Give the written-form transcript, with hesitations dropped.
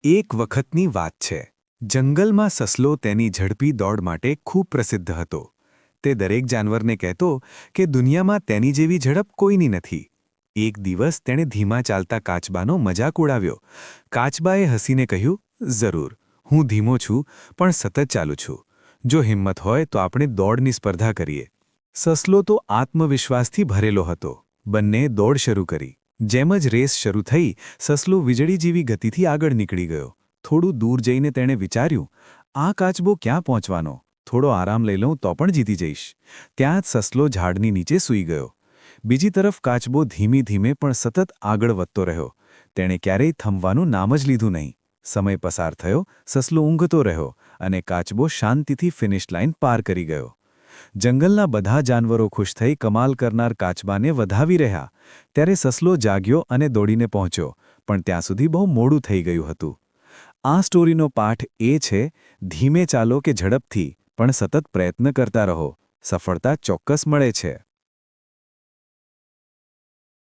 એક વખતની વાત છે. જંગલમાં સસલો તેની ઝડપી દોડ માટે ખૂબ પ્રસિદ્ધ હતો. તે દરેક જાનવરને કહેતો કે દુનિયામાં તેની જેવી ઝડપ કોઈની નથી. એક દિવસ તેણે ધીમા ચાલતા કાચબાનો મજાક ઉડાવ્યો. કાચબાએ હસીને કહ્યું, "જરૂર, હું ધીમો છું, પણ સતત ચાલું છું. જો હિંમત હોય તો આપણે દોડની સ્પર્ધા કરીએ." સસલો તો આત્મવિશ્વાસથી ભરેલો હતો. બંને દોડ શરૂ કરી. જેમ જ રેસ શરૂ થઈ, સસલો વીજળી જેવી ગતિથી આગળ નીકળી ગયો. થોડું દૂર જઈને તેણે વિચાર્યું, આ કાચબો ક્યાં પહોંચવાનો? થોડો આરામ લઈ લઉં તો પણ જીતી જઈશ. ત્યાં જ સસલો ઝાડની નીચે સૂઈ ગયો. બીજી તરફ કાચબો ધીમે ધીમે પણ સતત આગળ વધતો રહ્યો. તેણે ક્યારેય થમવાનું નામ જ લીધું નહીં. સમય પસાર થયો, સસલો ઊંઘતો રહ્યો અને કાચબો શાંતિથી ફિનિશ લાઇન પાર કરી ગયો. જંગલના બધા જાનવરો ખુશ થઈ કમાલ કરનાર કાચબાને વધાવી રહ્યા. ત્યારે સસલો જાગ્યો અને દોડીને પહોંચ્યો, પણ ત્યાં સુધી બહુ મોડું થઈ ગયું હતું. આ સ્ટોરીનો પાઠ એ છે, ધીમે ચાલો કે ઝડપથી, પણ સતત પ્રયત્ન કરતા રહો. સફળતા ચોક્કસ મળે છે.